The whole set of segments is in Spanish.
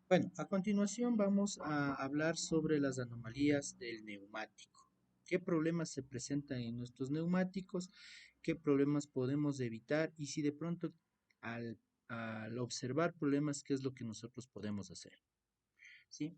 Bueno, a continuación vamos a hablar sobre las anomalías del neumático. ¿Qué problemas se presentan en nuestros neumáticos? ¿Qué problemas podemos evitar? Y si de pronto al observar problemas, ¿qué es lo que nosotros podemos hacer? ¿Sí?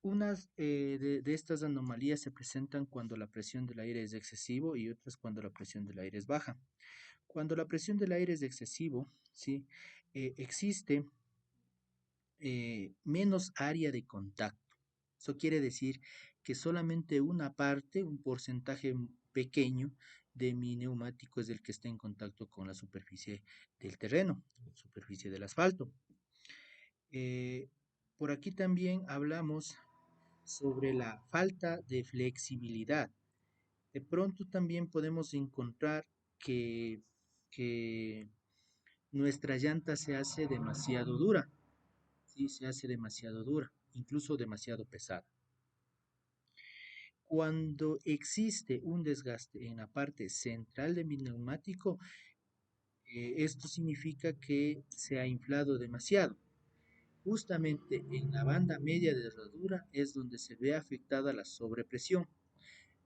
Unas de estas anomalías se presentan cuando la presión del aire es excesivo y otras cuando la presión del aire es baja. Cuando la presión del aire es excesivo, ¿sí? Existe menos área de contacto. Eso quiere decir que solamente una parte, un porcentaje pequeño de mi neumático es el que está en contacto con la superficie del terreno, superficie del asfalto. Eh, por aquí también hablamos sobre la falta de flexibilidad. De pronto también podemos encontrar que, que nuestra llanta se hace demasiado dura, ¿sí? Se hace demasiado dura, incluso demasiado pesada. Cuando existe un desgaste en la parte central de mi neumático, esto significa que se ha inflado demasiado. Justamente en la banda media de herradura es donde se ve afectada la sobrepresión.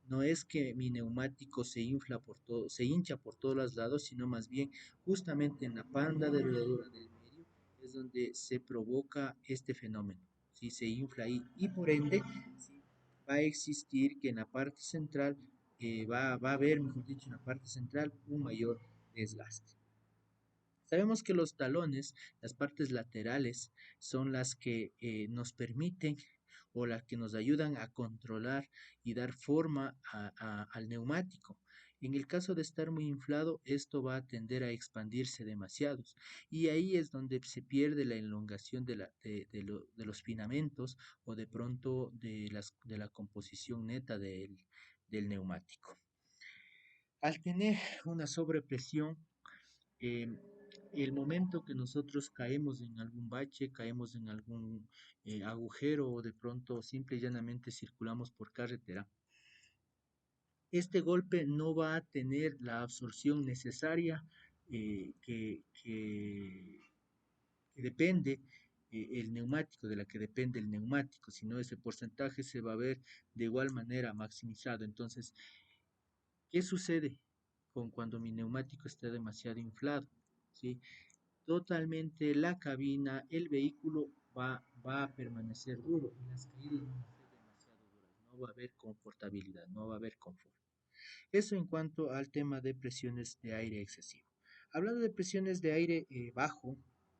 No es que mi neumático se infla por todo, se hincha por todos los lados, sino más bien justamente en la banda de herradura del medio es donde se provoca este fenómeno. Si se infla ahí y por ende sí, va a existir que en la parte central va a haber, mejor dicho, en la parte central un mayor desgaste. Sabemos que los talones, las partes laterales, son las que nos permiten o las que nos ayudan a controlar y dar forma al neumático. En el caso de estar muy inflado, esto va a tender a expandirse demasiado y ahí es donde se pierde la elongación de los filamentos o de pronto de la composición neta del neumático. Al tener una sobrepresión, eh, el momento que nosotros caemos en algún bache, caemos en algún agujero o de pronto simple y llanamente circulamos por carretera, este golpe no va a tener la absorción necesaria eh, que, que- que depende el neumático, de la que depende el neumático, sino ese porcentaje se va a ver de igual manera maximizado. Entonces, ¿qué sucede con cuando mi neumático está demasiado inflado? ¿Sí? Totalmente la cabina, el vehículo va a permanecer duro y las caídas van a ser demasiado duras. No va a haber confortabilidad, no va a haber confort. Eso en cuanto al tema de presiones de aire excesivo. Hablando de presiones de aire bajo,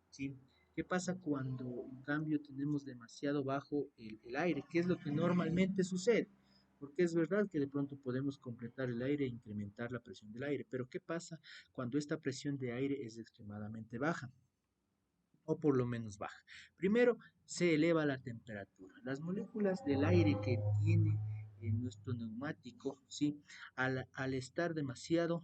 ¿sí? ¿Qué pasa cuando en cambio tenemos demasiado bajo el aire? ¿Qué es lo que normalmente sucede? Porque es verdad que de pronto podemos completar el aire e incrementar la presión del aire, pero ¿qué pasa cuando esta presión de aire es extremadamente baja? O por lo menos baja. Primero, se eleva la temperatura. Las moléculas del aire que tiene nuestro neumático, ¿sí? Al estar demasiado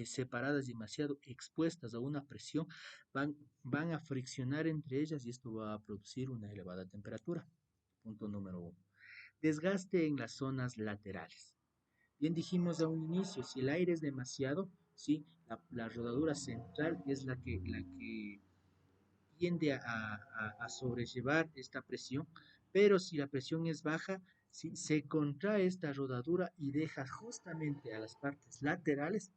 separadas, demasiado expuestas a una presión, van a friccionar entre ellas y esto va a producir una elevada temperatura. Punto número uno. Desgaste en las zonas laterales. Bien dijimos a un inicio, si el aire es demasiado, ¿sí? La rodadura central es la que tiende a sobrellevar esta presión, pero si la presión es baja, si se contrae esta rodadura y deja justamente a las partes laterales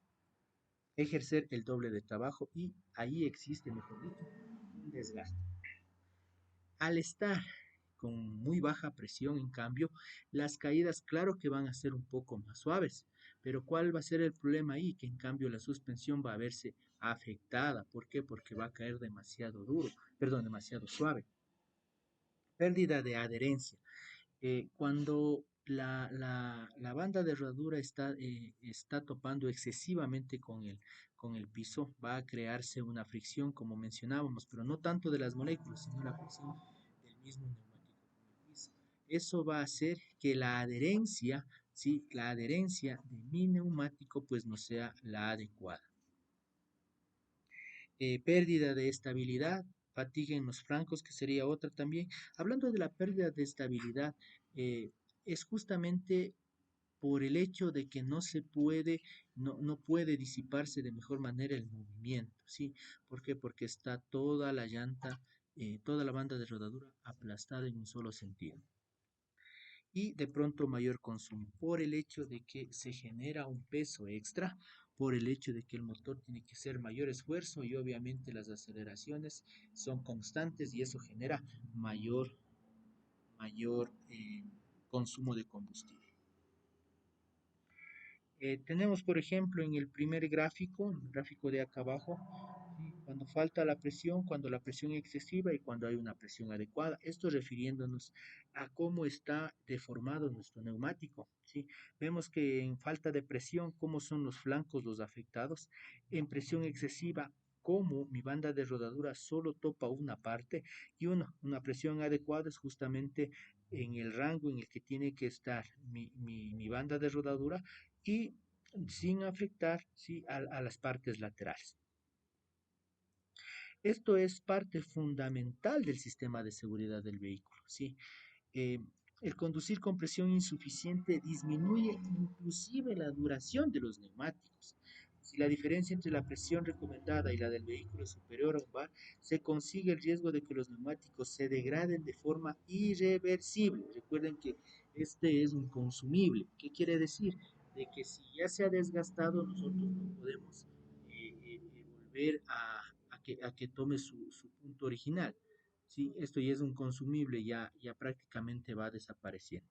ejercer el doble de trabajo y ahí existe, mejor dicho, un desgaste. Al estar con muy baja presión, en cambio, las caídas claro que van a ser un poco más suaves, pero ¿cuál va a ser el problema ahí? Que en cambio la suspensión va a verse afectada. ¿Por qué? Porque va a caer demasiado duro, perdón, demasiado suave. Pérdida de adherencia. Cuando la banda de herradura está topando excesivamente con el piso, va a crearse una fricción, como mencionábamos, pero no tanto de las moléculas, sino la fricción del mismo neumático con el piso. Eso va a hacer que la adherencia, ¿sí? La adherencia de mi neumático pues no sea la adecuada. Pérdida de estabilidad, fatiga en los francos, que sería otra también. Hablando de la pérdida de estabilidad, eh, es justamente por el hecho de que no se puede, no puede disiparse de mejor manera el movimiento, ¿sí? ¿Por qué? Porque está toda la llanta toda la banda de rodadura aplastada en un solo sentido. Y de pronto mayor consumo por el hecho de que se genera un peso extra, por el hecho de que el motor tiene que hacer mayor esfuerzo y obviamente las aceleraciones son constantes y eso genera mayor consumo de combustible. Tenemos, por ejemplo, en el primer gráfico, el gráfico de acá abajo, ¿sí? Cuando falta la presión, cuando la presión es excesiva y cuando hay una presión adecuada. Esto refiriéndonos a cómo está deformado nuestro neumático, ¿sí? Vemos que en falta de presión, cómo son los flancos los afectados. En presión excesiva, cómo mi banda de rodadura solo topa una parte y una presión adecuada es justamente en el rango en el que tiene que estar mi banda de rodadura y sin afectar, ¿sí? A las partes laterales. Esto es parte fundamental del sistema de seguridad del vehículo, ¿sí? Eh, el conducir con presión insuficiente disminuye inclusive la duración de los neumáticos. Si la diferencia entre la presión recomendada y la del vehículo es superior a un bar, se consigue el riesgo de que los neumáticos se degraden de forma irreversible. Recuerden que este es un consumible. ¿Qué quiere decir? De que si ya se ha desgastado, nosotros no podemos volver a que tome su punto original. ¿Sí? Esto ya es un consumible, ya prácticamente va desapareciendo.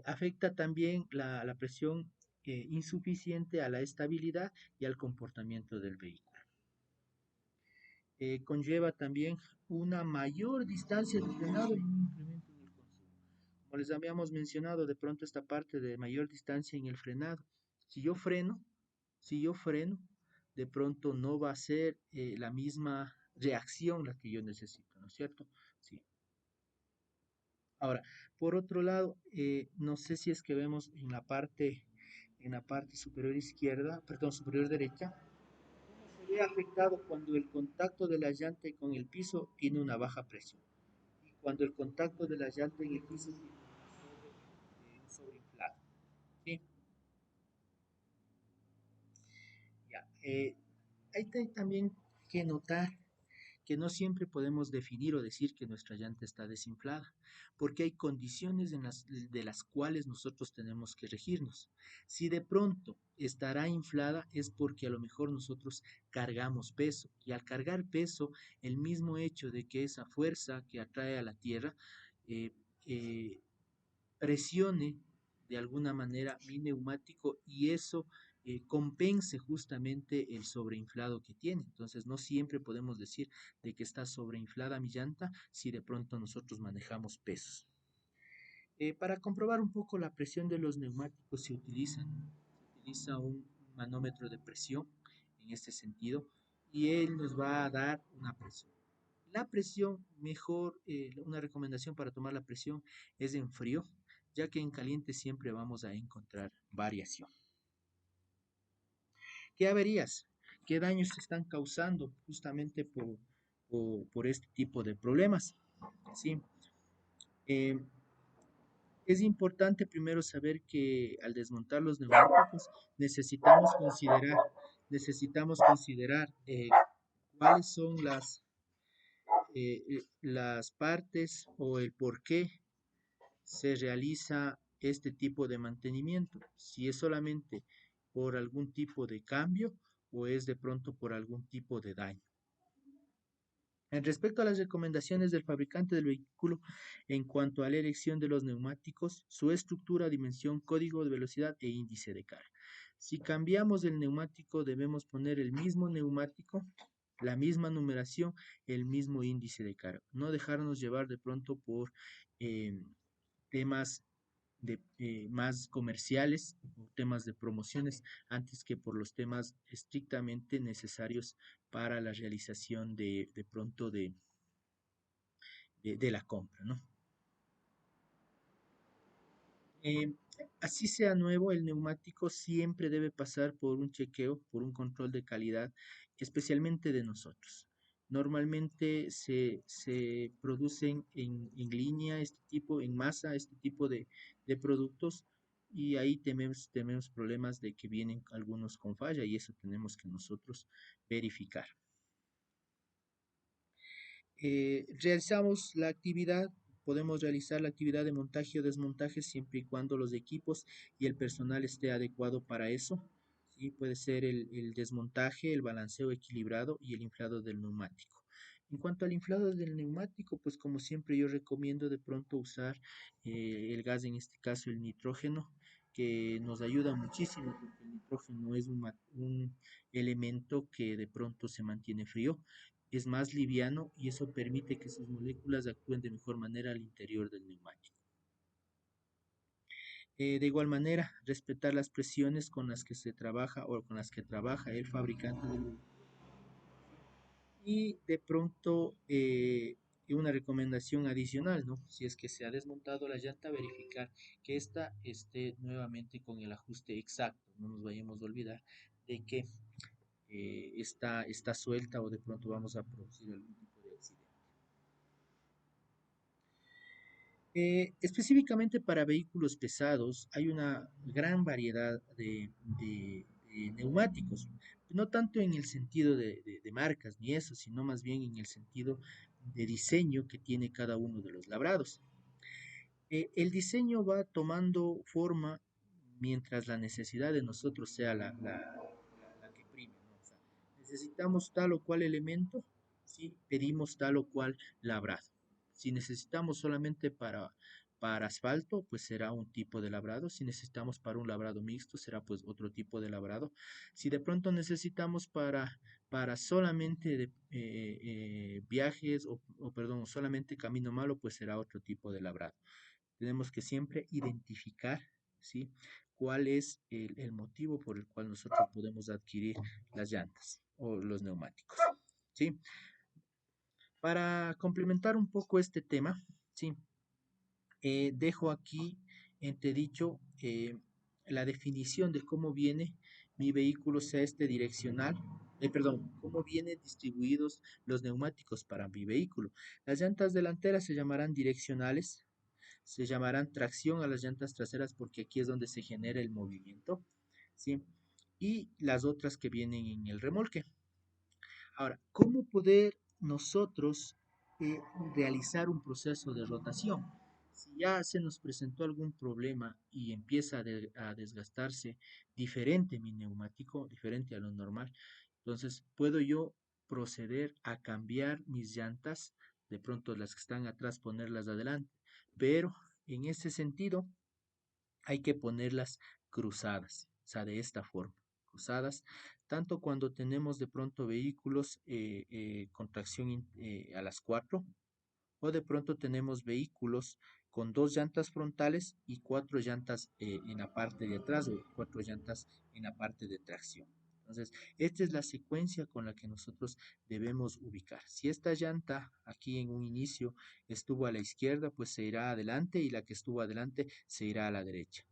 Afecta también la presión insuficiente a la estabilidad y al comportamiento del vehículo. Conlleva también una mayor distancia de frenado y un incremento en el consumo. Como les habíamos mencionado, de pronto esta parte de mayor distancia en el frenado. Si yo freno, si yo freno, de pronto no va a ser la misma reacción la que yo necesito, ¿no es cierto? Sí. Ahora, por otro lado, no sé si es que vemos en la parte superior izquierda, perdón, superior derecha, se ve afectado cuando el contacto de la llanta con el piso tiene una baja presión y cuando el contacto de la llanta en el piso tiene un sobreinflado. ¿Sí? Ya. Hay también que notar que no siempre podemos definir o decir que nuestra llanta está desinflada, porque hay condiciones de las cuales nosotros tenemos que regirnos. Si de pronto estará inflada es porque a lo mejor nosotros cargamos peso y al cargar peso, el mismo hecho de que esa fuerza que atrae a la tierra eh, eh, presione de alguna manera mi neumático y eso compense justamente el sobreinflado que tiene. Entonces, no siempre podemos decir de que está sobreinflada mi llanta si de pronto nosotros manejamos pesos. Para comprobar un poco la presión de los neumáticos se utiliza un manómetro de presión en este sentido y él nos va a dar una presión. La presión, mejor, una recomendación para tomar la presión es en frío, ya que en caliente siempre vamos a encontrar variación. ¿Qué averías? ¿Qué daños se están causando justamente por este tipo de problemas? ¿Sí? Eh, es importante primero saber que al desmontar los neumáticos necesitamos considerar cuáles son las partes o el por qué se realiza este tipo de mantenimiento, si es solamente por algún tipo de cambio o es de pronto por algún tipo de daño. En respecto a las recomendaciones del fabricante del vehículo en cuanto a la elección de los neumáticos, su estructura, dimensión, código de velocidad e índice de carga. Si cambiamos el neumático, debemos poner el mismo neumático, la misma numeración, el mismo índice de carga. No dejarnos llevar de pronto por eh, temas más comerciales o temas de promociones antes que por los temas estrictamente necesarios para la realización de pronto de la compra, ¿no? Eh, Así sea nuevo, el neumático siempre debe pasar por un chequeo, por un control de calidad, especialmente de nosotros. Normalmente se producen en línea este tipo, en masa, este tipo de productos y ahí tememos problemas de que vienen algunos con falla y eso tenemos que nosotros verificar. Realizamos la actividad, podemos realizar la actividad de montaje o desmontaje siempre y cuando los equipos y el personal esté adecuado para eso. ¿Sí? Puede ser el desmontaje, el balanceo equilibrado y el inflado del neumático. En cuanto al inflado del neumático, pues como siempre yo recomiendo de pronto usar el gas, en este caso el nitrógeno, que nos ayuda muchísimo porque el nitrógeno es un elemento que de pronto se mantiene frío, es más liviano y eso permite que sus moléculas actúen de mejor manera al interior del neumático. De igual manera, respetar las presiones con las que se trabaja o con las que trabaja el fabricante del vehículo. Y de pronto, una recomendación adicional, ¿no? Si es que se ha desmontado la llanta, verificar que ésta esté nuevamente con el ajuste exacto. No nos vayamos a olvidar de que está suelta o de pronto vamos a producir algún tipo de accidente. Específicamente para vehículos pesados hay una gran variedad de neumáticos, no tanto en el sentido de marcas ni eso, sino más bien en el sentido de diseño que tiene cada uno de los labrados. El diseño va tomando forma mientras la necesidad de nosotros sea la que prime, ¿no? O sea, necesitamos tal o cual elemento, ¿sí? Pedimos tal o cual labrado. Si necesitamos solamente para asfalto, pues será un tipo de labrado. Si necesitamos para un labrado mixto, será pues otro tipo de labrado. Si de pronto necesitamos para solamente viajes o, perdón, solamente camino malo, pues será otro tipo de labrado. Tenemos que siempre identificar, ¿sí? Cuál es el motivo por el cual nosotros podemos adquirir las llantas o los neumáticos, ¿sí? Para complementar un poco este tema, ¿sí? Dejo aquí entredicho la definición de cómo viene mi vehículo, sea este direccional, perdón, cómo vienen distribuidos los neumáticos para mi vehículo. Las llantas delanteras se llamarán direccionales, se llamarán tracción a las llantas traseras porque aquí es donde se genera el movimiento, ¿sí? Y las otras que vienen en el remolque. Ahora, ¿cómo poder nosotros realizar un proceso de rotación? Si ya se nos presentó algún problema y empieza a desgastarse diferente mi neumático, diferente a lo normal, entonces puedo yo proceder a cambiar mis llantas, de pronto las que están atrás ponerlas adelante, pero en ese sentido hay que ponerlas cruzadas, o sea, de esta forma, cruzadas, tanto cuando tenemos de pronto vehículos con tracción a las cuatro, o de pronto tenemos vehículos con dos llantas frontales y cuatro llantas en la parte de atrás o cuatro llantas en la parte de tracción. Entonces, esta es la secuencia con la que nosotros debemos ubicar. Si esta llanta aquí en un inicio estuvo a la izquierda, pues se irá adelante y la que estuvo adelante se irá a la derecha.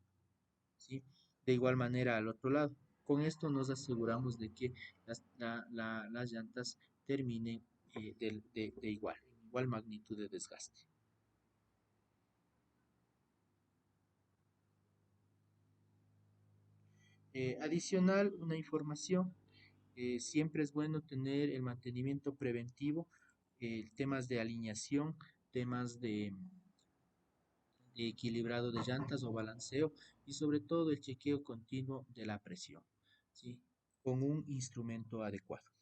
¿Sí? De igual manera al otro lado. Con esto nos aseguramos de que las llantas terminen de igual magnitud de desgaste. Adicional, una información, siempre es bueno tener el mantenimiento preventivo, temas de alineación, temas de equilibrado de llantas o balanceo y sobre todo el chequeo continuo de la presión, ¿sí? Con un instrumento adecuado.